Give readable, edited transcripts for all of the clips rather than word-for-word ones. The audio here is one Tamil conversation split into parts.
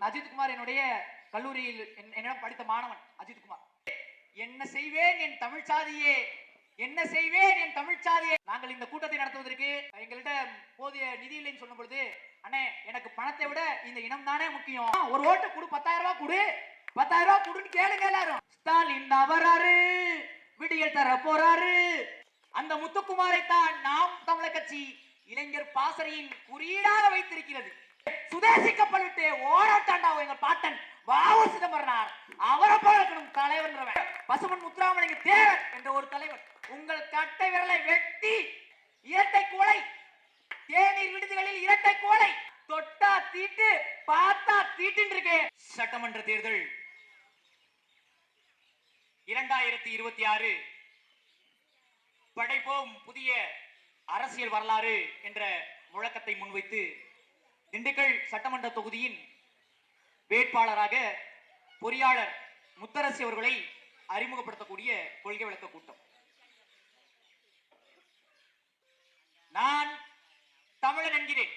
அஜித்குமார் என்னுடைய கல்லூரியில் என்னிடம் படித்த மாணவன் அஜித்குமார். என்ன செய்வேன் என் தமிழ் சாதியே, என்ன செய்வேன் என் தமிழ் சாதியே. நாங்கள் இந்த கூட்டத்தை நடத்துவதற்கு எங்கள்கிட்ட போதிய நிதி இல்லைன்னு சொன்ன பொழுது, அண்ணே எனக்கு பணத்தை விட இந்த இனம் தானே முக்கியம், ஒரு ஓட்டு கொடு, 10,000 ரூபாய் கொடு, 10,000 ரூபாய் கொடுன்னு கேளுங்க எல்லாரும். ஸ்டாலின் வராரு, விடியல் தர போறாரு. அந்த முத்துக்குமாரை தான் நாம் தமிழர் கட்சி இளைஞர் பாசறையின் குறியீடாக வைத்திருக்கிறது. சுதேசிக்கப்பட்டு ஓரட்டாண்டா எங்க பாட்டன் வாவு சிதம்பரனார், அவரை போல இருக்கணும் தலைவர். பசுமன் முத்துராமலிங்க தேவர் என்ற ஒரு தலைவர் உங்கள் கட்டை விரலை வெட்டி இரட்டை கோலை, தேநீர் விடுதிகளில் இரட்டை கோலை, தொட்டா தீட்டு பார்த்தா தீட்டு இருக்கு. சட்டமன்ற தேர்தல் 2026 படைப்போம் புதிய அரசியல் வரலாறு என்ற முழக்கத்தை முன்வைத்து திண்டுக்கல் சட்டமன்ற தொகுதியின் வேட்பாளராக பொறியாளர் முத்தரசி அவர்களை அறிமுகப்படுத்தக்கூடிய கொள்கை விளக்க கூட்டம். நான் தமிழன் என்கிறேன்,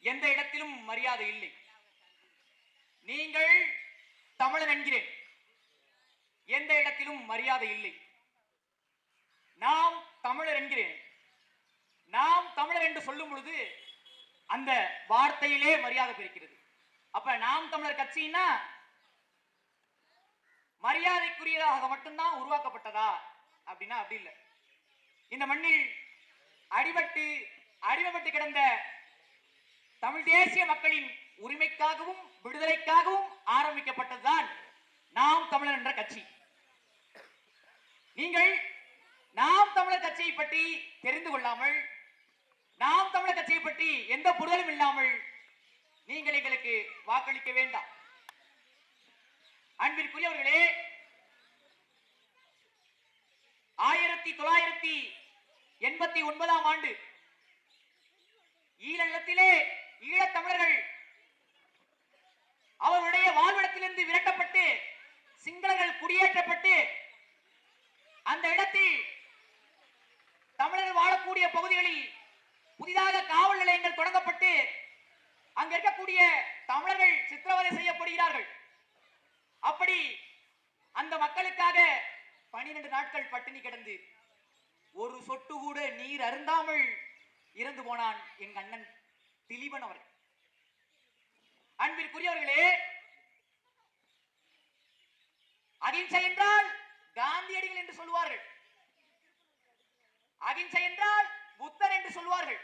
எந்த இடத்திலும் மரியாதை இல்லை. நீங்கள் தமிழன் என்கிறேன், எந்த இடத்திலும் மரியாதை இல்லை. நாம் தமிழர் என்கிறேன், நாம் தமிழர் என்று சொல்லும் பொழுது அந்த வார்த்தையிலே மரியாதை பெறுகிறது. அப்ப நாம் தமிழர் கட்சினா மரியாதைக்குரியதாக மட்டும்தான் உருவாக்கப்பட்டதா அப்படின்னா அப்படி இல்லை. இந்த மண்ணில் அடிமைப்பட்டு கிடந்த தமிழ் தேசிய மக்களின் உரிமைக்காகவும் விடுதலைக்காகவும் ஆரம்பிக்கப்பட்டதுதான் நாம் தமிழர் என்ற கட்சி. நீங்கள் நாம் தமிழர் கட்சியை பற்றி தெரிந்து கொள்ளாமல், நாம் தமிழர் கட்சியை பற்றி எந்த புரிதலும் இல்லாமல் நீங்கள் எங்களுக்கு வாக்களிக்க வேண்டாம். அன்பிற்குரியவர்களே, 1989ஆம் ஆண்டு ஈழத்திலே ஈழத்தமிழர்கள் அவருடைய வாழ்விடத்திலிருந்து விரட்டப்பட்டு சிங்களர்கள் குடியேற்றப்பட்டு அந்த இடத்தில் தமிழர்கள் வாழக்கூடிய பகுதிகளில் புதிதாக காவல் நிலையங்கள் தொடங்கப்பட்டு அங்க இருக்கக்கூடிய தமிழர்கள் சித்திரவதை செய்யப்படுகிறார்கள். அப்படி அந்த மக்களுக்காக 12 நாட்கள் பட்டினி கிடந்து ஒரு சொட்டு கூட நீர் அருந்தாமல் இறந்து போனான் எங்க அண்ணன் திலீபன் அவர்கள். அன்பிற்குரியவர்களே, அகிம்சை என்றால் காந்தியடிகள் என்று சொல்லுவார்கள், அகிம்சை என்றால் புத்தர் என்று சொல்லுவார்கள்.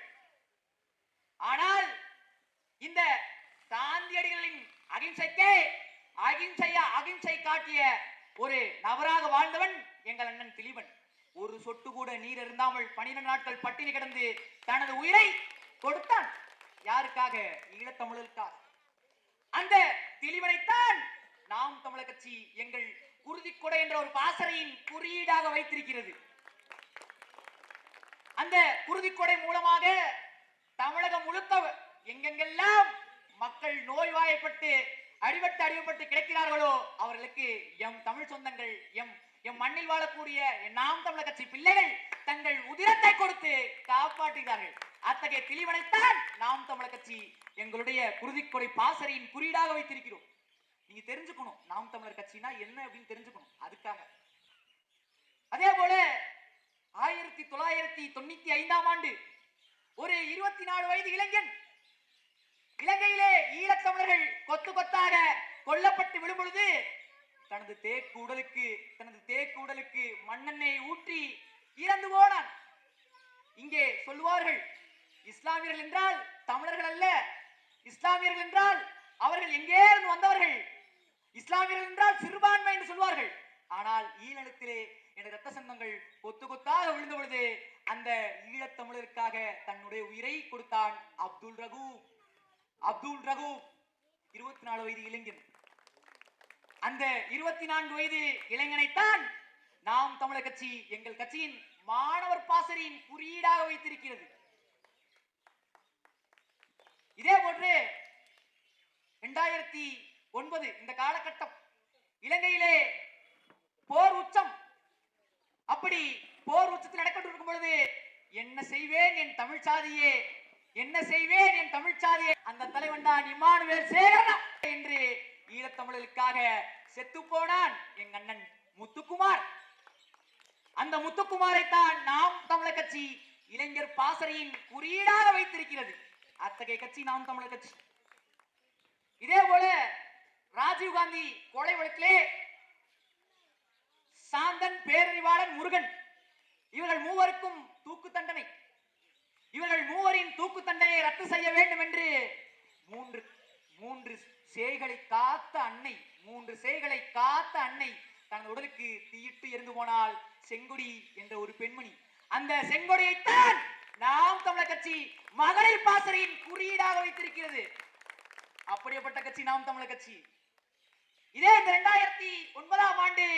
ஆனால் இந்த காந்தியடிகளின் அகிம்சைக்கே அகிம்சை காட்டிய ஒரு நபராக வாழ்ந்தவன் எங்கள் அண்ணன் திலீபன். ஒரு சொட்டு கூட நீர் இருந்தாமல் 12 நாட்கள் பட்டினி கிடந்து தனது உயிரை கொடுத்தான். யாருக்காக? ஈழத்தமிழருக்காக. அந்த திலீபனைத்தான் நாம் தமிழர் கட்சி எங்கள் குருதிக்கொடை என்ற ஒரு பாசறையின் குறியீடாக வைத்திருக்கிறது. அந்த குருதிக்கொடை மூலமாக தமிழகம் முழுக்க எங்கெங்கெல்லாம் மக்கள் நோய்வாய்ப்பட்டு அடிபட்டு கிடைக்கிறார்களோ அவர்களுக்கு எம் தமிழ் சொந்தங்கள், எம் மண்ணில் வாழக்கூடிய நாம் தமிழர் கட்சி பிள்ளைகள் தங்கள் உதிரத்தை கொடுத்து காப்பாற்றுகிறார்கள். அத்தகைய திலீபனைத்தான் நாம் தமிழர் கட்சி எங்களுடைய குருதிக்கொடை பாசறையின் குறியீடாக வைத்திருக்கிறோம். நீங்க தெரிஞ்சுக்கணும் நாம் தமிழர் கட்சினா என்ன அப்படின்னு தெரிஞ்சுக்கணும். அதுக்காக அதே போல 1995ஆம் ஆண்டு ஒரு 24 வயது இளைஞன் இலங்கையிலே ஈழத்தமிழர்கள் கொத்து கொத்தாக கொல்லப்பட்டு விடும் பொழுது தனது தேக்கு உடலுக்கு மண்ணெண்ணெய் ஊற்றி இறந்து போனான். இங்கே சொல்லுவார்கள், இஸ்லாமியர்கள் என்றால் தமிழர்கள் அல்ல, இஸ்லாமியர்கள் என்றால் அவர்கள் எங்கே இருந்து வந்தவர்கள், இஸ்லாமியர்கள் என்றால் சிறுபான்மை என்று சொல்வார்கள். ஆனால் ஈழத்திலே என ரத்த சொந்தங்கள் கொத்து கொத்தாக விழுந்த பொழுது அந்த ஈழத்தமிழருக்காக தன்னுடைய உயிரை கொடுத்தான் அப்துல் ரகூப். 24 வயது இளைஞன். அந்த 24 வயது இளைஞனைத்தான் நாம் தமிழர் கட்சி எங்கள் கட்சியின் மாணவர் பாசறையின் குறியீடாக வைத்திருக்கிறது. இதே போன்று 2009 இந்த காலகட்டம் இலங்கையிலே போர் உச்சம். அப்படி போர் உச்சத்தில் நடக்கிட்டு இருக்கும் பொழுது என்ன செய்வேன் என் தமிழ் சாதியே, என்ன செய்வேன் என் தமிழ் சாதியை, அந்த தலைவன் தான் இமானுவேல் சேகரன் என்று ஈழத்தமிழர்களுக்காக செத்து போனான் எங்க அண்ணன் முத்துக்குமார். அந்த முத்துக்குமாரை தான் நாம் தமிழர் கட்சி இளைஞர் பாசறையின் குறியீடாக வைத்திருக்கிறது. அத்தகைய கட்சி நாம் தமிழர் கட்சி. இதே போல ராஜீவ்காந்தி கொலை வழக்கிலே சாந்தன், பேரறிவாளன், முருகன் இவர்கள் மூவருக்கும் தூக்கு தண்டனை. இவர்கள் மூவரின் தூக்கு தண்டனையை ரத்து செய்ய வேண்டும் என்று மூன்று சேய்களை காத்த அன்னை, தனது உடலுக்கு தீயிட்டு எரிந்து போனால் செங்கொடி என்ற ஒரு பெண்மணி. அந்த செங்கொடியைத்தான் நாம் தமிழர் கட்சி மகளிர் பாசறையின் குறியீடாக வைத்திருக்கிறது. அப்படிப்பட்ட கட்சி நாம் தமிழர் கட்சி. இதே 2009ஆம் ஆண்டு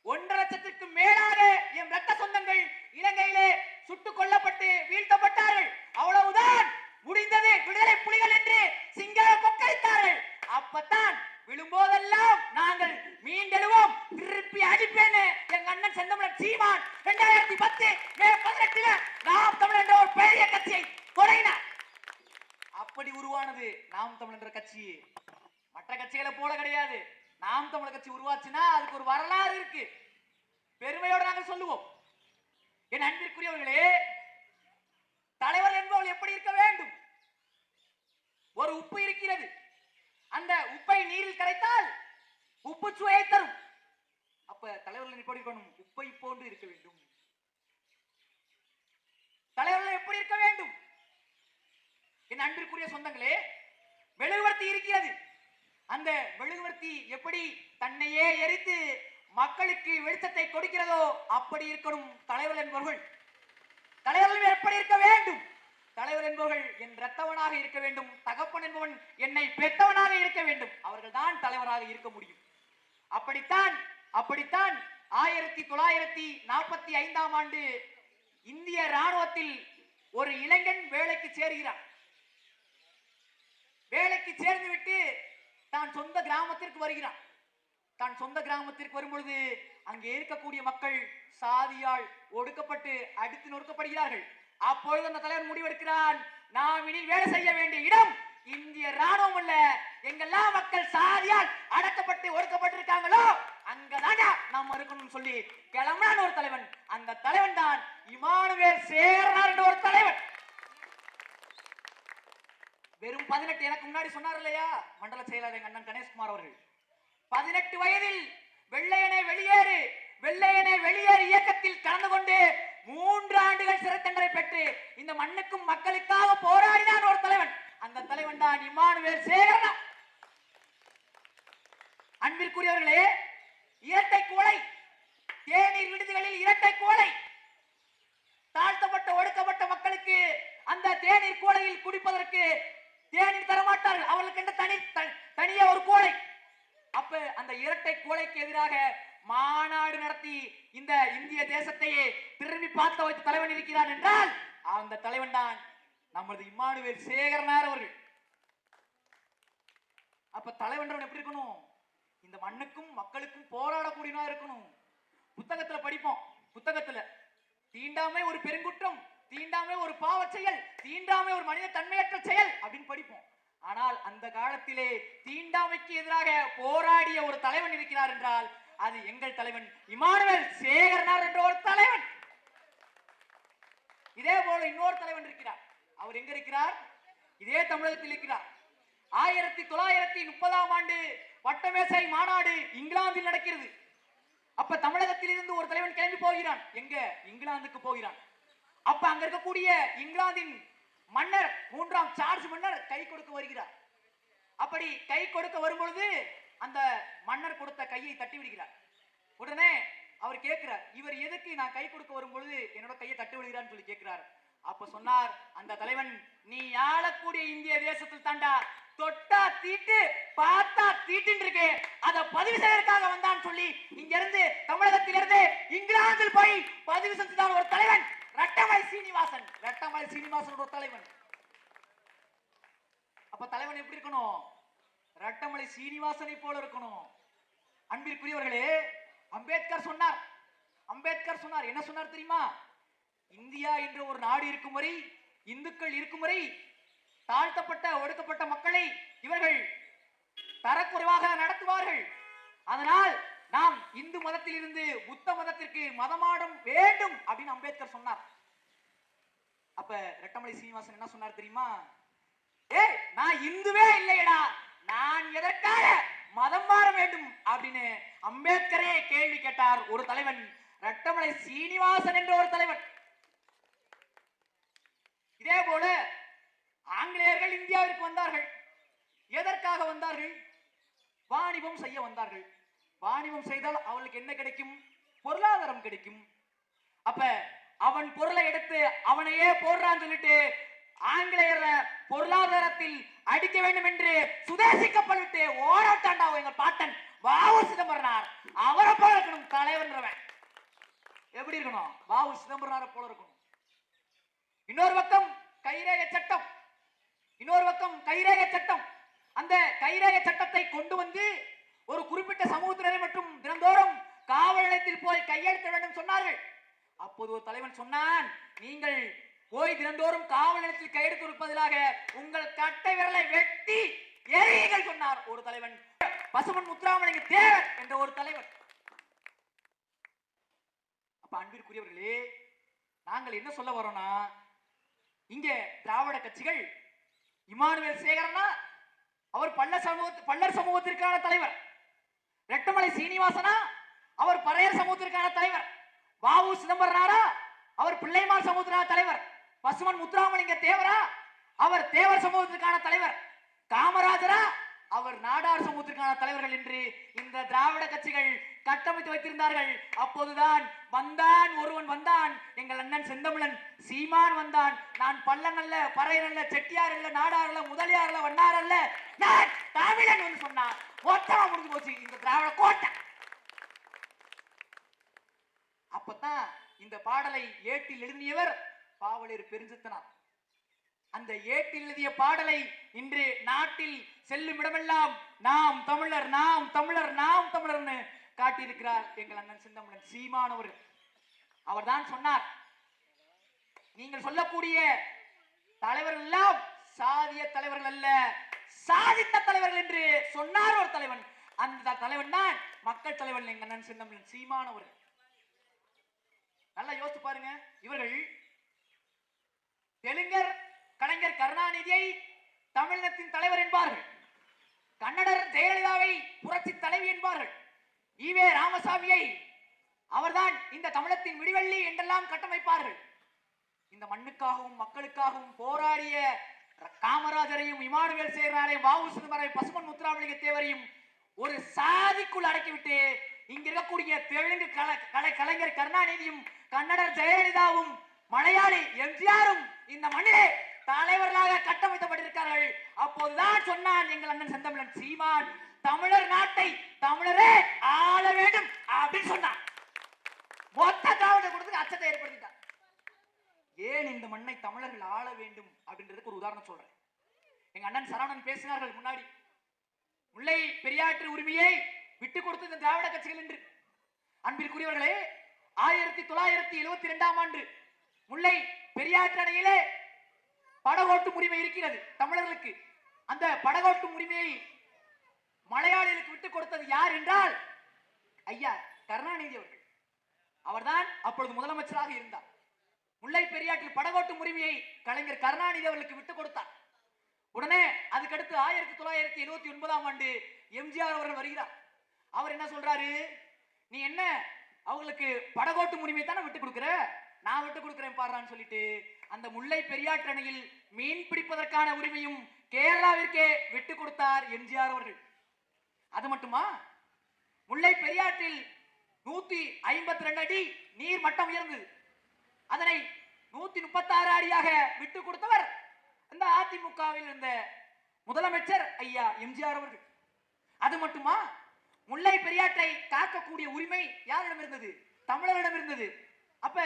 1.5 லட்சத்திற்கும் மேலாக எம் ரத்த சொந்தங்கள் இலங்கையிலே சுட்டுக் கொல்லப்பட்டு வீழ்த்தப்பட்டார்கள். அவ்வளவுதான், முடிந்தது, விடுதலை புலிகள் என்று சிங்கள கொக்கரித்தார்கள். அப்பத்தான் விழும்போதெல்லாம் நாங்கள் மீண்டெழுவோம், திருப்பி அடிப்பேன்னு எங்க அண்ணன் செந்தமிழன் சீமான் 2010 மே 18 நாம் தமிழர் என்ற ஒரு பெரிய கட்சியை தொடங்கினார். அப்படி உருவானது நாம் தமிழர் என்ற கட்சி. மற்ற கட்சிகளை போல கிடையாது. நாம் தமிழர் கட்சி உருவாச்சுன்னா அதுக்கு ஒரு வரலாறு இருக்கு. பெருமையோடு நாங்கள் சொல்லுவோம். என் அன்பிற்குரியவர்களே, தலைவர் என்பவர்கள் எப்படி இருக்க வேண்டும்? ஒரு உப்பு இருக்கிறது. அந்த உப்பை நீரில் கரைத்தால் உப்பு சுவையை தரும். அப்ப தலைவர்கள் எப்படி இருக்கணும்? உப்பை போன்று இருக்க வேண்டும். தலைவர்கள் எப்படி இருக்க வேண்டும்? என் அன்பிற்குரிய சொந்தங்களே, மெழுகுவர்த்தி இருக்கிறது. அந்த மெழுகுவர்த்தி எப்படி தன்னையே எரித்து மக்களுக்கு வெளிச்சத்தை கொடுக்கிறதோ அப்படி இருக்கணும் தலைவர்கள் என்பவர்கள். தலைவர்கள் எப்படி இருக்க வேண்டும்? தலைவர் என்பவர்கள் என் இரத்தவனாக இருக்க வேண்டும். தகப்பன் என்பவன் என்னை பெற்றவனாக இருக்க வேண்டும். அவர்கள் தான் தலைவராக இருக்க முடியும். அப்படித்தான் 1945ஆம் ஆண்டு இந்திய ராணுவத்தில் ஒரு இளைஞன் வேலைக்கு சேர்கிறான். வேலைக்கு சேர்ந்துவிட்டு தான் சொந்த கிராமத்திற்கு வருகிறான். தான் சொந்த கிராமத்திற்கு வரும்பொழுது அங்கே இருக்கக்கூடிய மக்கள் சாதியால் ஒடுக்கப்பட்டு அடித்து நொறுக்கப்படுகிறார்கள். அப்பொழுது அந்த தலைவர் முடிவெடுக்கிறான், நாம் இனி வேலை செய்ய வேண்டிய இடம் இந்திய ராணுவம் அல்ல, எங்கெல்லாம் மக்கள் சாதியால் அடக்கப்பட்டு ஒடுக்கப்பட்டிருக்காங்களோ அங்கதான் நாம் இருக்கணும்னு சொல்லி கிளம்பினான் ஒரு தலைவன். அந்த தலைவன் தான் இமானுவேல் சேகரன் என்ற ஒரு தலைவன். வெறும் 18, எனக்கு முன்னாடி சொன்னார் இல்லையா மண்டல செயலாளர் எங்க அண்ணன் கணேஷ்குமார் அவர்கள், 18 வயதில் வெள்ளையனே வெளியேறு இயக்கத்தில் கலந்து கொண்டு 3 ஆண்டுகள் சிறை தண்டனை பெற்று இந்த மண்ணுக்கும் மக்களுக்காக போராடினான் ஒரு தலைவன். அந்த தலைவன் தான் இமானுவேல் சேகரன். அன்பிற்குரியவர்களே, இரட்டை கொலை, தேநீர் விடுதிகளில் இரட்டை கொலை, தாழ்த்தப்பட்ட ஒடுக்கப்பட்ட மக்களுக்கு அந்த தேநீர் கோலையில் குடிப்பதற்கு தேநீர் தரமாட்டார்கள். அவர்களுக்கு தனியே ஒரு கோலை. அப்ப அந்த இரட்டை கோலைக்கு எதிராக மாநாடு நடத்தி இந்த இந்திய தேசத்தையே திரும்பி பார்க்க வைத்த தலைவன் இருக்கிறான் என்றால் அந்த தலைவன் தான் நமது இமானுவேல் சேகரனார் அவர்கள். அப்ப தலைவன் எப்படி இருக்கணும்? இந்த மண்ணுக்கும் மக்களுக்கும் போராடக்கூடியவனா இருக்கணும். புத்தகத்துல படிப்போம், புத்தகத்துல தீண்டாமை ஒரு பெருங்குற்றம், தீண்டாமை ஒரு பாவ செயல், தீண்டாமை ஒரு மனித தன்மையற்ற செயல் அப்படின்னு படிப்போம். ஆனால் அந்த காலத்திலே தீண்டாமைக்கு எதிராக போராடிய ஒரு தலைவன் இருக்கிறார் என்றால் அது எங்கள் தலைவன் இமானுவேல் சேகரனார் என்ற ஒரு தலைவன். இதே போல இன்னொரு தலைவன் இருக்கிறார். அவர் எங்க இருக்கிறார்? இதே தமிழகத்தில் இருக்கிறார். 1930ஆம் ஆண்டு வட்டமேசை மாநாடு இங்கிலாந்தில் நடக்கிறது. அப்ப தமிழகத்தில் இருந்து ஒரு தலைவன் கிளம்பி போகிறான். எங்க? இங்கிலாந்துக்கு போகிறான். அப்ப அங்க இருக்கக்கூடிய இங்கிலாந்தின் மன்னர் 3ஆம் சார்ஜ் மன்னர் கை கொடுக்க வருகிறார். அப்படி கை கொடுக்க வரும்பொழுது அந்த மன்னர் கொடுத்த கையை தட்டி விடுகிறார். உடனே அவர் கேட்கிறார், இவர் எதுக்கு நான் கை கொடுக்க வரும்பொழுது என்னோட கையை தட்டி விடுகிறான்னு சொல்லி கேட்கிறார். அப்ப சொன்னார் அந்த தலைவன், நீ ஆளக்கூடிய இந்திய தேசத்தில் தாண்டா தொட்டா தீட்டு பார்த்தா தீட்டின் இருக்கு, அதை பதிவு செய்வதற்காக வந்தான்னு சொல்லி இங்க இருந்து தமிழகத்திலிருந்து இங்கிலாந்தில் போய் பதிவு செஞ்சுதான் ஒரு தலைவன் ரெட்டமலை சீனிவாசன் ஒரு தலைவன். அப்ப தலைவன் எப்படி இருக்கணும்? ரெட்டமலை சீனிவாசனை போல இருக்கணும். அன்பிற்குரியவர்களே, அம்பேத்கர் சொன்னார் என்ன சொன்னார் தெரியுமா? இந்தியா என்ற ஒரு நாடு இருக்கும் வரை இந்துக்கள் இருக்கும் வரை தாழ்த்தப்பட்ட ஒடுக்கப்பட்ட மக்களை இவர்கள் தரக்குறைவாக நடத்துவார்கள். அதனால் நாம் இந்து மதத்தில் இருந்து புத்த மதத்திற்கு மதமாடம் வேண்டும் அப்படின்னு அம்பேத்கர் சொன்னார். அப்ப ரெட்டமலை சீனிவாசன் என்ன சொன்னார் தெரியுமா? ஏய், நான் இந்துவே இல்லையடா, நான் எதற்காக மதம் மாற வேண்டும் அப்படின்னு அம்பேத்கரே கேள்வி கேட்டார். ஒரு தலைவன் ரெட்டமலை சீனிவாசன் என்ற ஒரு தலைவன். இதே போல ஆங்கிலேயர்கள் இந்தியாவிற்கு வந்தார்கள். எதற்காக வந்தார்கள்? வாணிபம் செய்ய வந்தார்கள். வாணிபம் செய்தால் அவளுக்கு என்ன கிடைக்கும்? பொருளாதாரம் கிடைக்கும். அப்ப அவன் பொருளை எடுத்து அவனையே போடுறான்னு சொல்லிட்டு ஆங்கிலேயர பொருளாதாரத்தில் அடிக்க வேண்டும் என்று சுதேசி கப்பல் விட்டு ஓடட்டாண்டா எங்க பாட்டன் வ.உ. சிதம்பரனார். அவரை போல இருக்கணும் தலைவன்றவன். எப்படி இருக்கணும்? வ.உ. சிதம்பரனாரை போல இருக்கணும். இன்னொரு பக்கம் கைரேகை சட்டம், இன்னொரு பக்கம் கைரேகை சட்டம். அந்த கைரேகை சட்டத்தை கொண்டு வந்து ஒரு குறிப்பிட்ட சமூகத்தினரை மட்டும் தினந்தோறும் காவல் நிலையத்தில் போய் கையெழுத்த வேண்டும் சொன்னார்கள். அப்போது ஒரு தலைவன் சொன்னான், நீங்கள் போய் தினந்தோறும் காவல் நிலையத்தில் கையெழுத்து கொடுப்பதற்காக உங்கள் கட்டை விரலை வெட்டி எரியுங்கள் சொன்னார் ஒரு தலைவன். பசுமன் முத்துராமலிங்க தேவர் என்ற ஒரு தலைவன். அப்ப அன்பிற்குரியவர்களே, நாங்கள் என்ன சொல்ல வரோம்னா, இங்க திராவிட கட்சிகள் இமானுவேல் சேகரனா அவர் பல்லர் சமூகத்திற்கான தலைவர், ரெட்டமலை சீனிவாசனா அவர் பறையர் சமூகத்திற்கான தலைவர், வ.உ. சிதம்பரனாரா அவர் பிள்ளைமார் சமூகத்திற்கான தலைவர், பசுமன் முத்துராமலிங்க தேவரா அவர் தேவர் சமூகத்திற்கான தலைவர், காமராஜரா அவர் நாடார் சமூகத்திற்கான தலைவர்கள் என்று இந்த திராவிட கட்சிகள் கட்டமைத்து வைத்திருந்தார்கள். அப்போதுதான் வந்தான் ஒருவன் வந்தான், எங்கள் அண்ணன் செந்தமிழன் சீமான் வந்தான். நான் பல்லன் அல்ல, பறையர் அல்ல, செட்டியார் அல்ல, நாடார் அல்ல, முதலியார் அல்ல, வண்ணார் அல்ல, நான் தமிழன் வந்து சொன்னான். மொத்தமா முடிஞ்சு போச்சு இந்த திராவிட கோட்டை. அப்பதான் இந்த பாடலை ஏட்டில் எழுதியவர் பாவலர் பெருஞ்சித்தனார். அந்த ஏட்டில் எழுதிய பாடலை இன்று நாட்டில் செல்லும் இடமெல்லாம் நாம் தமிழர், நாம் தமிழர், நாம் தமிழர்னு காட்டியிருக்கிறார் எங்கள் அண்ணன் செந்தமிழன் சீமான் அவர்கள். அவர் தான் சொன்னார், நீங்கள் சொல்லக்கூடிய தலைவர்கள் எல்லாம் சாதிய தலைவர்கள் அல்ல, சாதித்த தலைவர்கள் என்று சொன்னார் ஒரு தலைவன். அந்த தலைவன் தான் மக்கள் தலைவன் எங்கள் அண்ணன் செந்தமிழன் சீமான் அவர்கள். நல்லா யோசித்து பாருங்க. இவர்கள் தெலுங்கர் கலைஞர் கருணாநிதியை தமிழினத்தின் தலைவர் என்பார்கள், கன்னடர் ஜெயலலிதாவை புரட்சி தலைவி என்பார்கள், ஈவே ராமசாமியை அவர்தான் இந்த தமிழத்தின் விடிவெள்ளி என்றெல்லாம் கட்டமைப்பார்கள். இந்த மண்ணுக்காகவும் மக்களுக்காகவும் போராடிய காமராஜரையும் இமானுவேல் சேகரனையும் வ.உ. சிதம்பரனையும் பசுமன் முத்துராமலிங்க தேவரையும் ஒரு சாதிக்குள் அடக்கிவிட்டு இங்க இருக்கக்கூடிய தெலுங்கு கலைஞர் கருணாநிதியும் கன்னடர் ஜெயலலிதாவும் மலையாளி எம்ஜிஆரும் இந்த மண்ணிலே தலைவர்களாக கட்டமைக்கப்பட்டிருக்கிறார்கள். அப்போதுதான் சொன்னான் எங்கள் அண்ணன் செந்தமிழன் சீமான், தமிழர் நாட்டை தமிழரே ஆள வேண்டும் அப்படின்னு சொன்னான். மொத்த திராவிட கொடுத்து அச்சத்தை ஏற்படுத்திட்டார். ஏன் இந்த மண்ணை தமிழர்கள் ஆள வேண்டும் அப்படின்றதுக்கு ஒரு உதாரணம் சொல்றேன். எங்க அண்ணன் சரவணன் பேசினார்கள் முன்னாடி, முல்லை பெரியாற்று உரிமையை விட்டுக் கொடுத்து இந்த திராவிட கட்சிகள் என்று. அன்பிற்குரியவர்களே, 1972ஆம் ஆண்டு முல்லை பெரியாற்று அணையிலே படகோட்டும் உரிமை இருக்கிறது தமிழர்களுக்கு. அந்த படகோட்டும் உரிமையை மலையாளிகளுக்கு விட்டுக் கொடுத்தது யார் என்றால் ஐயா கருணாநிதி அவர்கள். அவர்தான் அப்பொழுது முதலமைச்சராக இருந்தார். முல்லை பெரியாற்றில் படகோட்டும் உரிமையை கலைஞர் கருணாநிதி அவர்களுக்கு விட்டுக் கொடுத்தார். உடனே அதுக்கடுத்து 1979ஆம் ஆண்டு எம்ஜிஆர் அவர்கள் வருகிறார். அவர் என்ன சொல்றாரு, நீ என்ன அவங்களுக்கு படகோட்டும் உரிமை தானே விட்டு கொடுக்குற, நான் விட்டு கொடுக்கிறேன் பாடுறான்னு சொல்லிட்டு அந்த முல்லை பெரியாற்று அணையில் மீன் பிடிப்பதற்கான உரிமையும் கேரளாவிற்கே விட்டு கொடுத்தார் எம்ஜிஆர் அவர்கள். அது மட்டுமா, முல்லை பெரியாற்றில் 152 அடி நீர் மட்டம் உயர்ந்தது, அதனை 136 அடியாக விட்டு கொடுத்தவர் அந்த அதிமுகவில் இருந்த முதலமைச்சர் ஐயா எம்ஜிஆர் அவர்கள். அது மட்டுமா, முல்லை பெரியாற்றை காக்கக்கூடிய உரிமை யாரிடம் இருந்தது? தமிழரிடம் இருந்தது. அப்ப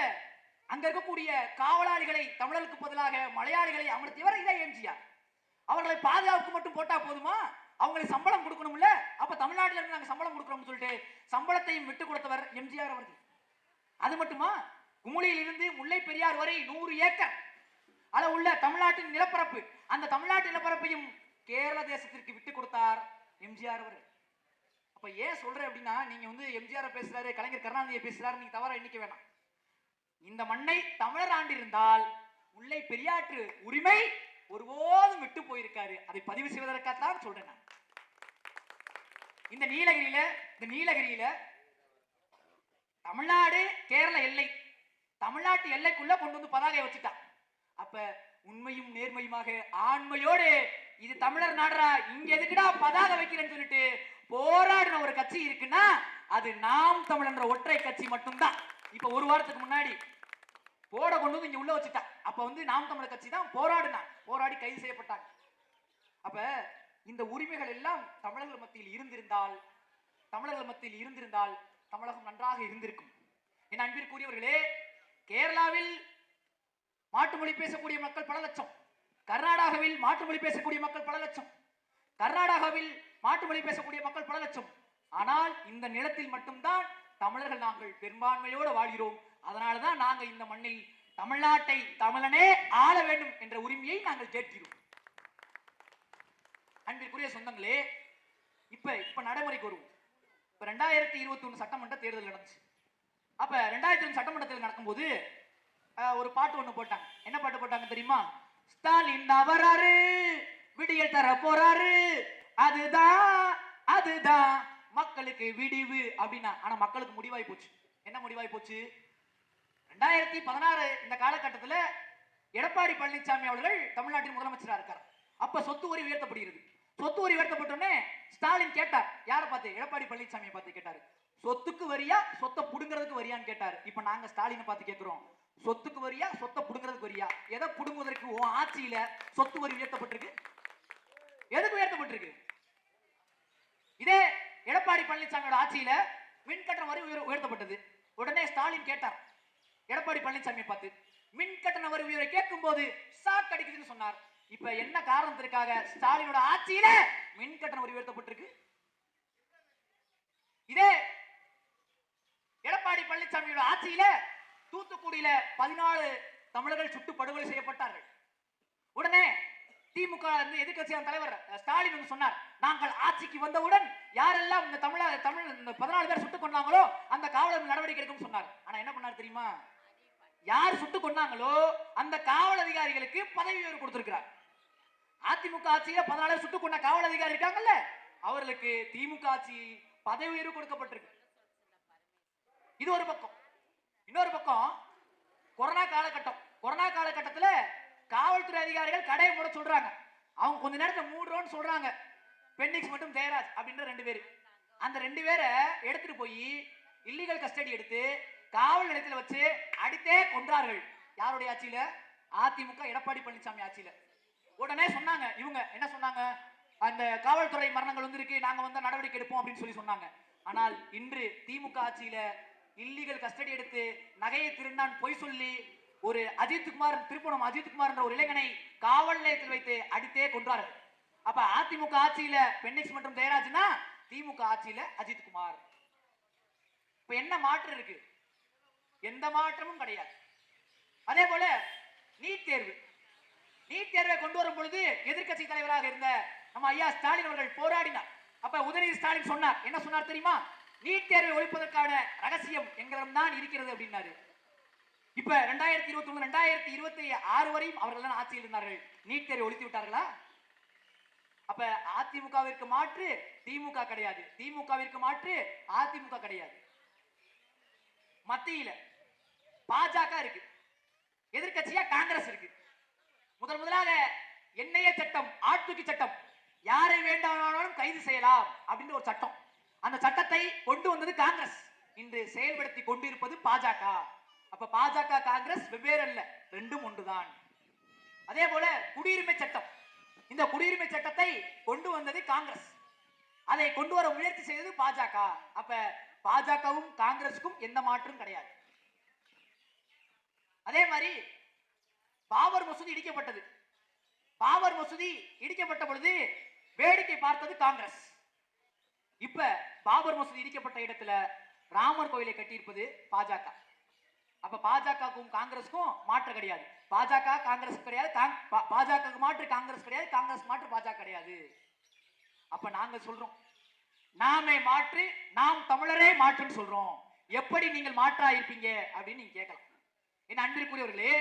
அங்க இருக்கக்கூடிய காவலாளிகளை தமிழருக்கு பதிலாக மலையாளிகளை அமர்த்தியவர் இதே எம்ஜிஆர். அவர்களை பாதுகாப்பு மட்டும் போட்டா போதுமா? அவங்களுக்கு சம்பளம் கொடுக்கணும்ல. அப்ப தமிழ்நாட்டில இருந்து நாங்க சம்பளம் கொடுக்கிறோம்னு சொல்லிட்டு சம்பளத்தையும் விட்டு கொடுத்தவர் எம்ஜிஆர் அவர்கள். அது மட்டுமா, குமுளியில் இருந்து முல்லை பெரியார் வரை 100 ஏக்கர், அளவுள்ள தமிழ்நாட்டின் நிலப்பரப்பு. அந்த தமிழ்நாட்டு நிலப்பரப்பையும் கேரள தேசத்திற்கு விட்டு கொடுத்தார் எம்ஜிஆர் அவர்கள். அப்ப ஏன் சொல்றேன் அப்படின்னா, நீங்க வந்து எம்ஜிஆர் பேசுறாரு, கலைஞர் கருணாநிதியை பேசுறாரு, நீங்க தவறா எண்ணிக்க வேணாம். இந்த மண்ணை தமிழர் ஆண்டிருந்தால் முல்லை பெரியாற்று உரிமை ஒருபோதும் விட்டு போயிருக்காரு. அதை பதிவு செய்வதற்காகத்தான் சொல்றேன் நான். இந்த நீலகிரியில தமிழ்நாடு கேரள எல்லை, தமிழ்நாட்டு எல்லைக்குள்ள கொண்டு வந்து பதாகையை வச்சுட்டான். அப்ப உண்மையும் நேர்மையுமாக ஆண்மையோடு இது தமிழர் நாடுறா, இங்க எதுக்குடா பதாகை வைக்கிறேன்னு சொல்லிட்டு போராடின ஒரு கட்சி இருக்குன்னா அது நாம் தமிழர் ஒற்றை கட்சி மட்டும்தான். இப்ப ஒரு வாரத்துக்கு முன்னாடி போட கொண்டு வந்து இங்க உள்ள வச்சுட்டா. அப்ப வந்து நாம் தமிழர் கட்சி தான் போராடி கைது செய்யப்பட்டாங்க. அப்ப இந்த உரிமைகள் எல்லாம் தமிழர்கள் மத்தியில் இருந்திருந்தால் தமிழகம் நன்றாக இருந்திருக்கும். என் அன்பிற்குரியவர்களே, கேரளாவில் மாட்டு மொழி பேசக்கூடிய மக்கள் பல லட்சம், கர்நாடகாவில் மாட்டு மொழி பேசக்கூடிய மக்கள் பல லட்சம், ஆனால் இந்த நிலத்தில் மட்டும்தான் தமிழர்கள் நாங்கள் பெரும்பான்மையோடு வாழ்கிறோம். அதனாலதான் நாங்க இந்த மண்ணில் தமிழ்நாட்டை தமிழனே ஆள வேண்டும் என்ற உரிமையை நாங்கள் கேட்கிறோம். அன்பிற்குரிய சொந்தங்களே, இப்ப நடைமுறைக்கு வருவோம். இப்ப 2021 சட்டமன்ற தேர்தல் நடந்துச்சு. அப்ப 2021 சட்டமன்ற தேர்தல் நடக்கும்போது ஒரு பாட்டு ஒண்ணு போட்டாங்க. என்ன பாட்டு போட்டாங்க தெரியுமா? ஸ்டாலின் வராரு, விடியல் தர போறாரு, அதுதான் மக்களுக்கு விடிவு அப்படின்னா. ஆனா மக்களுக்கு முடிவாய் போச்சு. என்ன முடிவாய் போச்சு? 2016 இந்த காலகட்டத்தில் எடப்பாடி பழனிசாமி அவர்கள் தமிழ்நாட்டின் முதலமைச்சராக இருக்கார். அப்ப சொத்து வரி உயர்த்தப்படுகிறது. சொத்து வரி உயர்த்தப்பட்டோன்னே ஸ்டாலின் கேட்டார். யாரை பார்த்து? எடப்பாடி பழனிசாமியை பார்த்து கேட்டாரு. சொத்துக்கு வரியா, சொத்தை புடுங்கிறதுக்கு வரியான்னு கேட்டாரு. இப்ப நாங்க ஸ்டாலினை பார்த்து கேட்கிறோம், சொத்துக்கு வரியா, சொத்தை புடுங்கிறதுக்கு வரியா? எதை புடுங்குவதற்கு உன் ஆட்சியில சொத்து வரி உயர்த்தப்பட்டிருக்கு? எதுக்கு உயர்த்தப்பட்டிருக்கு? இதே எடப்பாடி பழனிசாமியோட ஆட்சியில மின் கட்டண வரி உயர்த்தப்பட்டது. உடனே ஸ்டாலின் கேட்டார் எடப்பாடி பழனிசாமியை பார்த்து, மின் கட்டண வரி உயர்வை கேட்கும் போது ஷாக் அடிக்குதுன்னு சொன்னார். இப்ப என்ன காரணத்திற்காக ஸ்டாலினோட ஆட்சியில மின் கட்டண வரி உயர்த்தப்பட்டிருக்கு? இதே எடப்பாடி பழனிசாமியோட ஆட்சியில தூத்துக்குடியில 14 தமிழர்கள் சுட்டு படுகொலை செய்யப்பட்டார்கள். உடனே திமுக எதிர்க்கட்சியான தலைவர் ஸ்டாலின் வந்து சொன்னார், நாங்கள் ஆட்சிக்கு வந்தவுடன் யாரெல்லாம் இந்த தமிழ் 14 பேர் சுட்டுக் கொண்டாங்களோ அந்த காவலர் நடவடிக்கை எடுக்கும் சொன்னார். ஆனா என்ன பண்ணார் தெரியுமா? யார் சுட்டுக் கொண்டாங்களோ அந்த காவல் அதிகாரிகளுக்கு பதவி உயர்வு கொடுத்திருக்கிறார். அதிமுக ஆட்சியில 14 சுட்டுக் கொண்ட காவல் அதிகாரி இருக்காங்கல்ல, அவர்களுக்கு திமுக ஆட்சி பதவி உயர்வு கொடுக்கப்பட்டிருக்கு. இது ஒரு பக்கம். இன்னொரு பக்கம் கொரோனா காலகட்டத்துல காவல்துறை அதிகாரிகள் கடையை மூட சொல்றாங்க. அவங்க கொஞ்ச நேரத்துல மூடுறோம்னு சொல்றாங்க. பெண்டிக்ஸ் மட்டும் ஜெயராஜ் அப்படின்ற 2 பேர், அந்த 2 பேரை எடுத்துட்டு போய் இல்லீகல் கஸ்டடி எடுத்து காவல் நிலையத்தில் வச்சு அடித்தே கொன்றார்கள். யாருடைய ஆட்சியில? அதிமுக எடப்பாடி பழனிசாமி ஆட்சியில. உடனே சொன்னாங்க, இவங்க என்ன சொன்னாங்க? அந்த காவல்துறை மரணங்கள் வந்து இருக்கு, நாங்க வந்து நடவடிக்கை எடுப்போம் அப்படின்னு சொல்லி சொன்னாங்க. ஆனால் இன்று திமுக ஆட்சியில இல்லீகல் கஸ்டடி எடுத்து நகையை திருநான் பொய் சொல்லி ஒரு திருப்பணம் அஜித்குமார் என்ற ஒரு இளைஞனை காவல் நிலையத்தில் வைத்து அடித்தே கொன்றார்கள். அப்ப அதிமுக ஆட்சியில பெண்ணிக்ஸ் மற்றும் ஜெயராஜ்னா, திமுக ஆட்சியில அஜித்குமார். இப்ப என்ன மாற்றம் இருக்கு? எந்த மாற்றமும் கிடையாது. அதே போல நீட் தேர்வை கொண்டு வரும் பொழுது எதிர்க்கட்சி தலைவராக இருந்த நம்ம ஐயா ஸ்டாலின் அவர்கள் போராடினார். அப்ப உதயநிதி ஸ்டாலின் சொன்னார். என்ன சொன்னார் தெரியுமா? நீட் தேர்வை ஒழிப்பதற்கான ரகசியம் எங்களிடம் தான் இருக்கிறது அப்படின்னாரு. இப்ப 2021 2026 வரையும் அவர்கள் தான் ஆட்சியில் இருந்தார்கள். நீட் தேர்வை ஒழித்து விட்டார்களா? அப்ப அதிமுகவிற்கு மாற்று திமுக கிடையாது, திமுகவிற்கு மாற்று அதிமுக கிடையாது. மத்தியில பாஜக இருக்கு, எதிர்க்கட்சியா காங்கிரஸ் இருக்கு. முதலாக என்ஐஏ சட்டம், ஆட்தூக்கி சட்டம், யாரை வேண்டாமானாலும் கைது செய்யலாம் அப்படின்னு ஒரு சட்டம். அந்த சட்டத்தை கொண்டு வந்தது காங்கிரஸ், இன்று செயல்படுத்தி கொண்டிருப்பது பாஜக. அப்ப பாஜக காங்கிரஸ் வெவ்வேறு அல்ல, ரெண்டும் ஒன்றுதான். அதே போல குடியுரிமை சட்டம், இந்த குடியுரிமை சட்டத்தை கொண்டு வந்தது காங்கிரஸ், அதை கொண்டு வர முயற்சி செய்தது பாஜக. அப்ப பாஜகவும் காங்கிரஸுக்கும் எந்த மாற்றும் கிடையாது. அதே மாதிரி பாபர் மசூதி இடிக்கப்பட்டது. பாபர் மசூதி இடிக்கப்பட்ட பொழுது வேடிக்கை பார்த்தது காங்கிரஸ். இப்ப பாபர் மசூதி இடிக்கப்பட்ட இடத்துல ராமர் கோயிலை கட்டியிருப்பது பாஜக. அப்ப பாஜகவுக்கும் காங்கிரஸுக்கும் மாற்றம் கிடையாது. பாஜக காங்கிரஸ் கிடையாது, பாஜக மாற்று காங்கிரஸ் கிடையாது, காங்கிரஸ் மாற்று பாஜக கிடையாது. அப்ப நாங்க சொல்றோம், நாமே மாற்று, நாம் தமிழரே மாற்றுன்னு சொல்றோம். எப்படி நீங்கள் மாற்றா இருப்பீங்க அப்படின்னு நீங்க கேட்கலாம். என்ன அன்பிற்குரியவர்களே,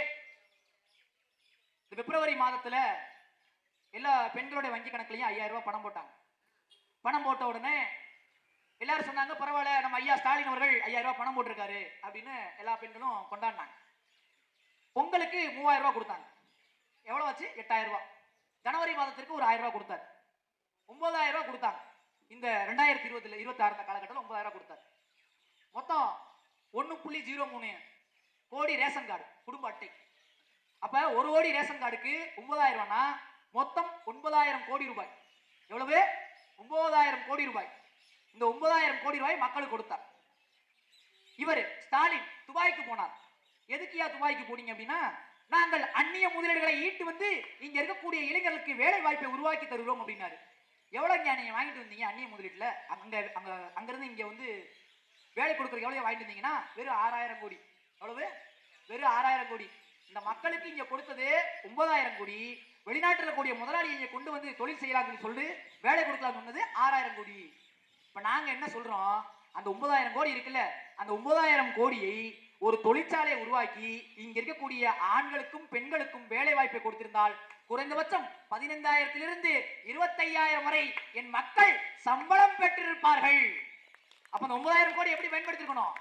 பிப்ரவரி மாதத்துல எல்லா பெண்களுடைய வங்கி கணக்குலயும் 5000 ரூபாய் பணம் போட்டாங்க. பணம் போட்ட உடனே எல்லாரும் சொன்னாங்க, பரவாயில்ல, நம்ம ஐயா ஸ்டாலின் அவர்கள் 5000 ரூபாய் பணம் போட்டிருக்காரு அப்படின்னு எல்லா பெண்களும் கொண்டாடினாங்க. பொங்கலுக்கு 3000 ரூபாய் கொடுத்தாங்க. எவ்வளவு ஆச்சு? 8000 ரூபாய். ஜனவரி மாதத்திற்கு ஒரு 1000 ரூபாய் கொடுத்தாரு. 9000 ரூபாய் கொடுத்தாங்க. இந்த 2026 காலகட்டத்தில் 9000 ரூபாய் கொடுத்தாரு. மொத்தம் 1.03 கோடி ரேஷன் கார்டு குடும்ப அட்டை. அப்ப ஒரு கோடி ரேஷன் கார்டுக்கு 9000 ரூபாய்னா மொத்தம் 9000 கோடி ரூபாய். எவ்வளவு? 9000 கோடி ரூபாய். இந்த 9000 கோடி ரூபாய் மக்களுக்கு கொடுத்தார். இவர் ஸ்டாலின் துபாய்க்கு போனார். எதுக்கியா துபாய்க்கு போனீங்க அப்படின்னா, நாங்கள் அந்நிய முதலீடுகளை ஈட்டு வந்து இங்க இருக்கக்கூடிய இளைஞர்களுக்கு வேலை வாய்ப்பை உருவாக்கி தருகிறோம் அப்படின்னாரு. எவ்வளவு நீங்க வாங்கிட்டு வந்தீங்க அந்நிய முதலீட்டுல? அங்கிருந்து இங்க வந்து வேலை கொடுக்குற எவ்வளவு வாங்கிட்டு வந்தீங்கன்னா வெறும் 6000 கோடி. எவ்வளவு? வெறும் 6000 கோடி. இந்த மக்களுக்கு இங்க கொடுத்தது 9000 கோடி. வெளிநாட்டில் கூடிய முதலாளி இங்க கொண்டு வந்து தொழில் செய்யலாம்னு சொல்லி வேலை கொடுக்கலாம் சொன்னது 6000 கோடி. இப்ப நாங்க என்ன சொல்றோம், அந்த 9000 கோடி இருக்குல்ல, அந்த 9000 கோடியை ஒரு தொழிற்சாலையை உருவாக்கி இங்க இருக்கக்கூடிய ஆண்களுக்கும் பெண்களுக்கும் வேலை வாய்ப்பை கொடுத்திருந்தால் குறைந்தபட்சம் 15,000 25,000 வரை என் மக்கள் சம்பளம் பெற்றிருப்பார்கள். அப்ப அந்த 9000 கோடி எப்படி பயன்படுத்திருக்கணும்?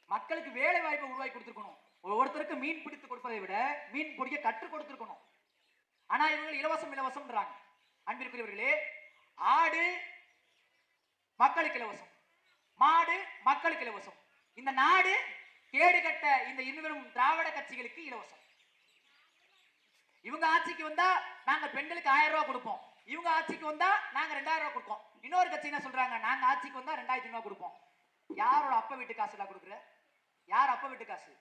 மக்களுக்கு வேலை வாய்ப்பை உருவாக்கி கொடுத்திருக்கணும். ஒவ்வொருத்தருக்கு மீன் பிடித்து கொடுப்பதை விட மீன் பிடிக்க கற்றுக் கொடுத்திருக்கணும். ஆனா இவங்க இலவசம்ன்றாங்க. அன்பிற்குரியவர்களே, ஆடு மக்களுக்கு இலவசம், மாடு மக்களுக்கு இலவசம். இந்த நாடு கேடு கட்ட இந்த இருவரும் திராவிட கட்சிகளுக்கு இலவசம். இவங்க ஆட்சிக்கு வந்தா நாங்க பெண்களுக்கு 1000 ரூபாய் கொடுப்போம், இவங்க ஆட்சிக்கு வந்தா நாங்க 2000 ரூபாய் கொடுப்போம். இன்னொரு கட்சி என்ன சொல்றாங்க, நாங்க ஆட்சிக்கு வந்தா 2500 ரூபாய் கொடுப்போம். யாரோட அப்ப வீட்டு காசு எல்லாம் கொடுக்குற? யார் அப்ப வீட்டு காசு?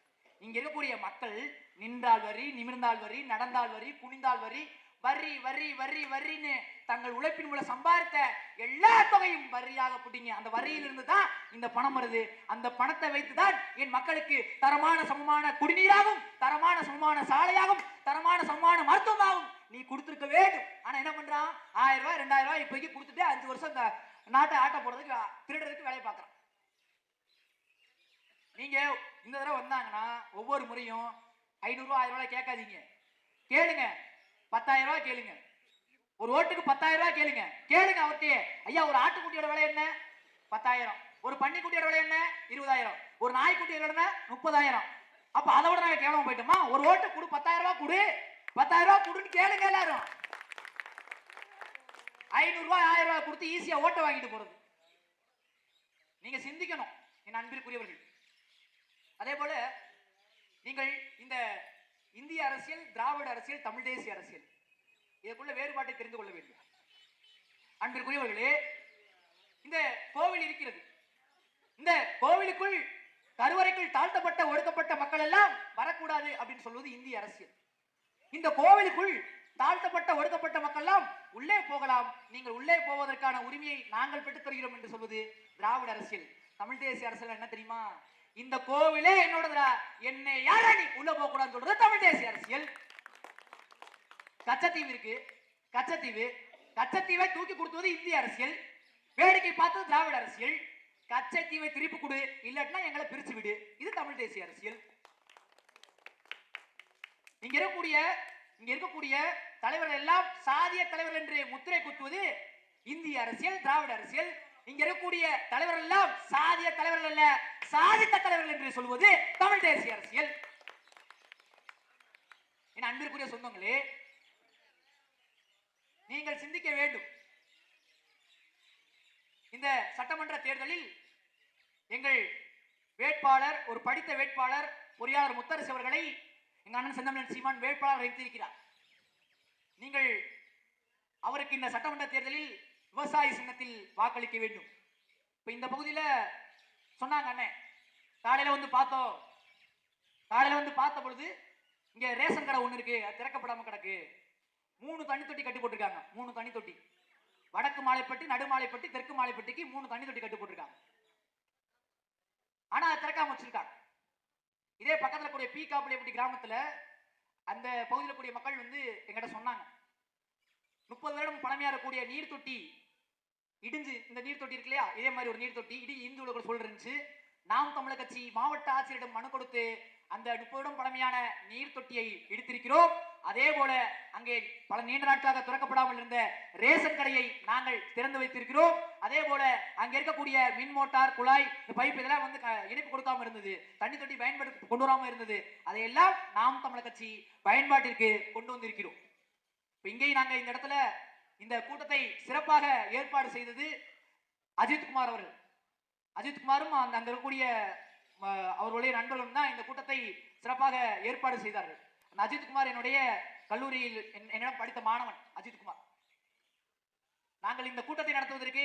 இங்க இருக்கக்கூடிய மக்கள் நின்றால் வரி, நிமிர்ந்தால் வரி, நடந்தால் வரி, குனிந்தால் வரி, வரி வரி வரி வரின்னு தங்கள் உழைப்பின் மூலம் சம்பாதித்த எல்லா தொகையும் வரியாக புடிங்க. அந்த வரியிலிருந்து தான் இந்த பணம் வருது. அந்த பணத்தை வைத்துதான் என் மக்களுக்கு தரமான சமமான குடிநீராகும், தரமான சமமான சாலையாகும், தரமான சமமான மருத்துவமாகும் நீ கொடுத்திருக்க வேண்டும். ஆனா என்ன பண்றான், 1000 ரூபாய் 2000 ரூபாய் இப்போதைக்கு கொடுத்துட்டு 5 வருஷம் இந்த நாட்டை ஆட்ட போடுறதுக்கு திருடுறதுக்கு வேலை பார்க்கறான். நீங்க இந்த தடவை வந்தாங்கன்னா ஒவ்வொரு முறையும் 500 ரூபாய் 1000 ரூபாய் கேட்காதீங்க, கேளுங்க. 10,000 ரூபாய் கேளுங்க. ஒரு ஓட்டுக்கு 10,000 ரூபாய் கேளுங்க. கேளுங்க அவர்கிட்டயே, ஐயா ஒரு ஆட்டுக்குட்டியோட விலை என்ன? 10,000. ஒரு பன்னிக்குட்டியோட விலை என்ன? 20,000. ஒரு நாய்க்குட்டியோட விலை 30,000. அப்ப அதை விட நாங்க கேவலமா போயிட்டோமா? ஒரு ஓட்டு கொடு, 10,000 ரூபாய் கொடு, 10,000 ரூபாய் கொடுன்னு கேளுங்க எல்லாரும். 500 ரூபாய் 1000 ரூபாய் கொடுத்து ஈஸியா ஓட்ட வாங்கிட்டு போறது. நீங்க சிந்திக்கணும் என் அன்பிற்குரியவர்கள். அதே போல நீங்கள் இந்த இந்திய அரசியல், திராவிட அரசியல், தமிழ் தேசிய அரசியல், இதற்குள்ள வேறுபாட்டை தெரிந்து கொள்ள வேண்டும். அன்பிற்குரியவர்களே, இந்த கோவில் இருக்கிறது. இந்த கோவிலுக்குள் கருவறைக்குள் தாழ்த்தப்பட்ட ஒடுக்கப்பட்ட மக்கள் எல்லாம் வரக்கூடாது அப்படின்னு சொல்வது இந்திய அரசியல். இந்த கோவிலுக்குள் தாழ்த்தப்பட்ட ஒடுக்கப்பட்ட மக்கள் எல்லாம் உள்ளே போகலாம், நீங்கள் உள்ளே போவதற்கான உரிமையை நாங்கள் பெற்றுத் தருகிறோம் என்று சொல்வது திராவிட அரசியல். தமிழ் தேசிய அரசியல் என்ன தெரியுமா? இந்த கோவிலே என்னோடதுடா, என்னை யாரா நீ உள்ள போக கூடாதுன்னு சொல்றது தமிழ் தேசிய அரசியல். கச்சத்தீவு இருக்கு, கச்சத்தீவை தூக்கி கொடுத்தது இந்திய அரசியல். வேடிக்கை பார்த்தது திராவிட அரசியல். கச்சத்தீவை திருப்பி கொடு, இல்லாட்டினா எங்களை பிரிச்சு விடு, இது தமிழ் தேசிய அரசியல். இங்க இருக்கக்கூடிய தலைவர்கள் எல்லாம் சாதிய தலைவர்கள் என்று முத்திரை குத்துவது இந்திய அரசியல், திராவிட அரசியல். இங்க இருக்கக்கூடிய தலைவர்கள் எல்லாம் சாதிய தலைவர்கள் அல்ல, சாதித்த தலைவர்கள் என்று சொல்வது தமிழ் தேசிய அரசியல். என் அன்பிற்குரிய சொந்தங்களே, நீங்கள் சிந்திக்க வேண்டும். இந்த சட்டமன்ற தேர்தலில் எங்கள் வேட்பாளர், ஒரு படித்த வேட்பாளர் பொறியாளர் முத்தரசு அவர்களை எங்க அண்ணன் செந்தமிழன் சீமான் வேட்பாளர் வைத்திருக்கிறார். நீங்கள் அவருக்கு இந்த சட்டமன்ற தேர்தலில் விவசாய சின்னத்தில் வாக்களிக்க வேண்டும். இப்ப இந்த பகுதியில சொன்னாங்க, அண்ணே காலையில வந்து பார்த்த பொழுது இங்க ரேஷன் கடை ஒண்ணு இருக்கு, அது திறக்கப்படாம கிடக்கு. 3 தண்ணி தொட்டி கட்டி போட்டிருக்காங்க. 3 தண்ணி தொட்டி, வடக்கு மாலைப்பட்டி, நடுமாலைப்பட்டி, தெற்கு மாலைப்பட்டிக்கு 3 தண்ணி தொட்டி கட்டி போட்டிருக்காங்க. ஆனா அதை திறக்காம வச்சிருக்காங்க. இதே பக்கத்துல கூடிய பி காப்பிலிப்பட்டி கிராமத்துல அந்த பகுதியில் கூடிய மக்கள் வந்து எங்கிட்ட சொன்னாங்க, 30 வருடம் பழமையா இருக்கக்கூடிய நீர் தொட்டி இடிஞ்சு, இந்த நீர் தொட்டி இருக்கு இல்லையா, இதே மாதிரி ஒரு நீர் தொட்டி இடிந்து உள்ள சொல்லிருந்துச்சு. நாம் தமிழர் கட்சி மாவட்ட ஆட்சியரிடம் மனு கொடுத்து அந்த 30 வருடம் பழமையான நீர் தொட்டியை இடித்திருக்கிறோம். அதே போல அங்கே பல நீண்ட நாட்களாக திறக்கப்படாமல் இருந்த ரேஷன் கடையை நாங்கள் திறந்து வைத்திருக்கிறோம். அதே போல அங்க இருக்கக்கூடிய மின் மோட்டார், குழாய், பைப் இதெல்லாம் வந்து இணைப்பு கொடுக்காம இருந்தது, தண்ணி தொட்டி பயன்பாடு கொண்டு வராம இருந்தது. அதையெல்லாம் நாம் தமிழர் கட்சி பயன்பாட்டிற்கு கொண்டு வந்திருக்கிறோம். இங்கேயும் நாங்க இந்த இடத்துல இந்த கூட்டத்தை சிறப்பாக ஏற்பாடு செய்தது அஜித்குமார் அவர்கள். அஜித்குமாரும் அங்க இருக்கக்கூடிய அவர்களுடைய நண்பர்களும் தான் இந்த கூட்டத்தை சிறப்பாக ஏற்பாடு செய்தார்கள். அஜித்குமார் என்னுடைய கல்லூரியில் என்னிடம் படித்த மாணவன் அஜித்குமார். நாங்கள் இந்த கூட்டத்தை நடத்துவதற்கு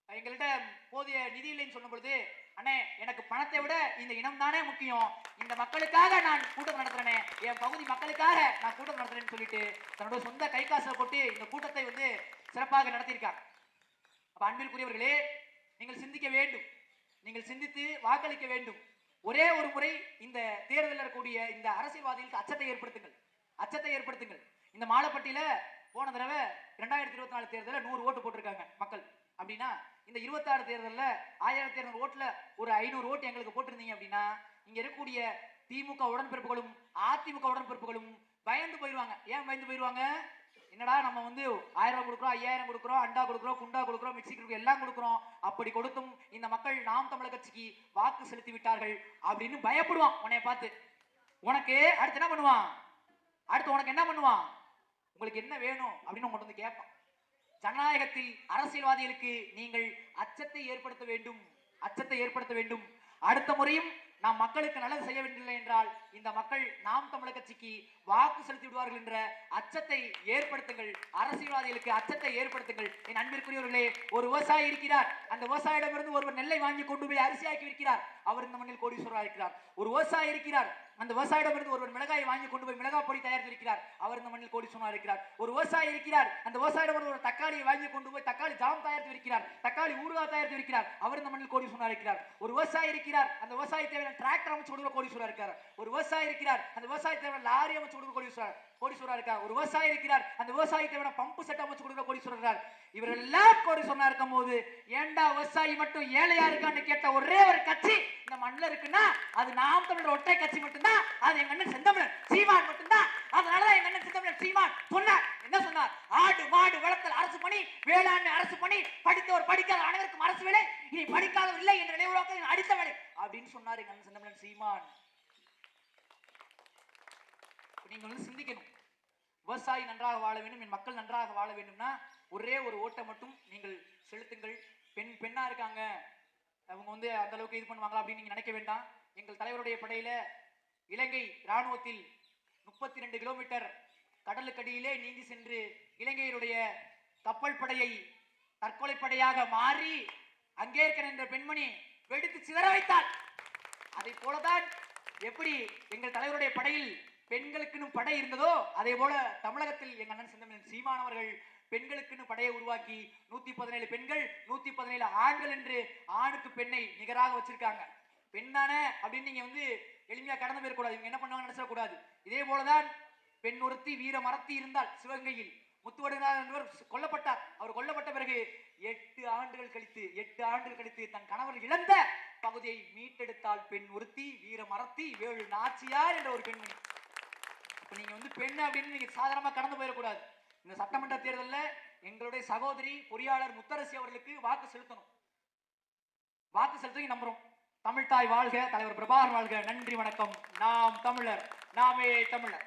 எங்கள்கிட்ட போதிய நிதி இல்லைன்னு சொன்ன பொழுது, அண்ணே எனக்கு பணத்தை விட இந்த இனம் தானே முக்கியம், இந்த மக்களுக்காக நான் கூட்டம் நடத்துறேனே, என் பகுதி மக்களுக்காக நான் கூட்டம் நடத்துறேன்னு சொல்லிட்டு தன்னோட சொந்த கை காசை போட்டு இந்த கூட்டத்தை வந்து சிறப்பாக நடத்தியிருக்காங்க. அப்ப அன்பிற்குரியவர்களே, நீங்கள் சிந்திக்க வேண்டும், நீங்கள் சிந்தித்து வாக்களிக்க வேண்டும். ஒரே ஒரு முறை இந்த தேர்தலில் இருக்கக்கூடிய இந்த அரசியல்வாதிகளுக்கு அச்சத்தை ஏற்படுத்துங்கள், அச்சத்தை ஏற்படுத்துங்கள். இந்த மாலப்பட்டியில போன தடவை 2024 தேர்தலில் 100 ஓட்டு போட்டிருக்காங்க மக்கள். அப்படின்னா இந்த 26 தேர்தலில் 1200 ஓட்டுல ஒரு 500 ஓட்டு எங்களுக்கு போட்டிருந்தீங்க அப்படின்னா, இங்க இருக்கக்கூடிய திமுக உடன்பிறப்புகளும் அதிமுக உடன்பிறப்புகளும் பயந்து போயிடுவாங்க. ஏன் பயந்து போயிடுவாங்க? என்னடா நம்ம வந்து 1000 கொடுக்குறோம், 5000 கொடுக்குறோம், அண்டா கொடுக்குறோம், குண்டா கொடுக்குறோம், மிக்சி கொடுக்குறோம், எல்லாம் கொடுக்குறோம், அப்படி கொடுத்தும் இந்த மக்கள் நாம் தமிழர் கட்சிக்கு வாக்கு செலுத்தி விட்டார்கள் அப்படின்னு பயப்படுவான். உன்னை பார்த்து உனக்கு அடுத்து என்ன பண்ணுவான், அடுத்து உனக்கு என்ன பண்ணுவான், உங்களுக்கு என்ன வேணும் அப்படின்னு உங்கள்கிட்ட வந்து கேட்பான். ஜனநாயகத்தில் அரசியல்வாதிகளுக்கு நீங்கள் அச்சத்தை ஏற்படுத்த வேண்டும், அச்சத்தை ஏற்படுத்த வேண்டும். அடுத்த முறையும் நாம் மக்களுக்கு நல்லது செய்ய வேண்டியதில்லை என்றால் இந்த மக்கள் நாம் தமிழர் கட்சிக்கு வாக்கு செலுத்தி விடுவார்கள் என்ற அச்சத்தை ஏற்படுத்துங்கள். அரசியல்வாதிகளுக்கு அச்சத்தை ஏற்படுத்துங்கள். என் அன்பிற்குரியவர்களே, ஒரு விவசாயி இருக்கிறார், அந்த விவசாயிடமிருந்து ஒருவர் நெல்லை வாங்கி கொண்டு போய் அரிசியாக்கி விற்கிறார், அவர் இந்த மண்ணில் கோடீஸ்வரராக இருக்கிறார். ஒரு விவசாயி இருக்கிறார், அந்த விவசாயிடமிருந்து ஒருவர் மிளகாயை வாங்கி கொண்டு போய் மிளகாய் பொடி தயாரித்து இருக்கிறார், அவர் இந்த மண்ணில் கோடீஸ்வரராக இருக்கிறார். ஒரு விவசாயி இருக்கிறார், அந்த விவசாயிடமிருந்து ஒரு தக்காளியை வாங்கி கொண்டு போய் தக்காளி ஜாம் தயாரித்து இருக்கிறார், தக்காளி ஊறுகாய் தயாரித்து இருக்கிறார், அவர் இந்த மண்ணில் கோடீஸ்வரராக இருக்கிறார். ஒரு விவசாயி இருக்கிறார், அந்த விவசாயி தேவையான டிராக்டர் அமைச்சு கொடுக்கிற கோடீஸ்வரராக இருக்கிறார். ஒரு விவசாயி இருக்கிறார், அந்த விவசாயி தேவையான லாரி அமைச்சு கொடுக்கிற கோடீஸ்வரராக இருக்கார். ஒரு விவசாயி இருக்கிறார், அந்த விவசாயி தேவையான பம்பு செட் அமைச்சு கொடுக்கிற கோடீஸ்வரர். இவர்கள் எல்லாம் கோடீஸ்வரனா இருக்கும் போது ஏண்டா விவசாயி மட்டும் ஏழையா இருக்கான்னு கேட்ட ஒரே ஒரு கட்சி இந்த மண்ணில் இருக்குன்னா அது நாம் தமிழர் ஒற்றை கட்சி மட்டும்தான். அது எங்க அண்ணன் செந்தமிழன் சீமான் மட்டும்தான். அதனாலதான் எங்க அண்ணன் செந்தமிழன் சீமான் சொன்னார், என்ன சொன்னார், ஆடு மாடு வளர்த்தல் அரசு பணி, வேளாண்மை அரசு பணி, படித்தவர் படிக்காத அனைவருக்கும் அரசு வேலை, இனி படிக்காதவர் இல்லை என்ற நிலையுறவாக்க அடித்த வேலை அப்படின்னு சொன்னார் எங்க அண்ணன் செந்தமிழன் சீமான். நீங்க வந்து சிந்திக்கணும், விவசாயி நன்றாக வாழ வேண்டும், என் மக்கள் நன்றாக வாழ வேண்டும்னா ஒரே ஒரு ஓட்டை மட்டும் நீங்கள் செலுத்துங்கள். பெண்ணா இருக்காங்க, அவங்க வந்து அந்த அளவுக்கு இது பண்ணுவாங்களா அப்படின்னு நீங்க நினைக்க வேண்டாம். எங்கள் தலைவருடைய படையில இலங்கை ராணுவத்தில் 32 கிலோமீட்டர் கடலுக்கடியிலே நீந்தி சென்று இலங்கையினுடைய கப்பல் படையை தற்கொலை படையாக மாறி அங்கே இருக்கிற பெண்மணி வெடித்து சிதற வைத்தார். அதை போலதான் எப்படி எங்கள் தலைவருடைய படையில் பெண்களுக்குன்னு படை இருந்ததோ அதே போல தமிழகத்தில் எங்க அண்ணன் செந்தமிழன் சீமானவர்கள் பெண்களுக்குன்னு படையை உருவாக்கி 117 பெண்கள் 117 ஆண்கள் என்று ஆணுக்கு பெண்ணை நிகராக வச்சிருக்காங்க. பெண்ணான அப்படின்னு நீங்க வந்து எளிமையா கடந்து போயிடக்கூடாது, இவங்க என்ன பண்ணுவாங்க நினைச்சிடக்கூடாது. இதே போலதான் பெண் ஒருத்தி வீர மரத்தி இருந்தால் சிவகங்கையில் முத்துவடுகநாதன் என்பவர் கொல்லப்பட்டார். அவர் கொல்லப்பட்ட பிறகு 8 ஆண்டுகள் கழித்து தன் கணவர் இழந்த பகுதியை மீட்டெடுத்தால் பெண் ஒருத்தி வீர மரத்தி வேலு நாச்சியார் என்ற ஒரு பெண்மணி. இப்ப நீங்க வந்து பெண் அப்படின்னு நீங்க சாதாரணமா கடந்து போயிடக்கூடாது. இந்த சட்டமன்ற தேர்தலில் எங்களுடைய சகோதரி பொறியாளர் முத்தரசி அவர்களுக்கு வாக்கு செலுத்தணும். வாக்கு செலுத்தி நம்புறோம். தமிழ்தாய் வாழ்க, தலைவர் பிரபாகர் வாழ்க. நன்றி, வணக்கம். நாம் தமிழர், நாமே தமிழர்.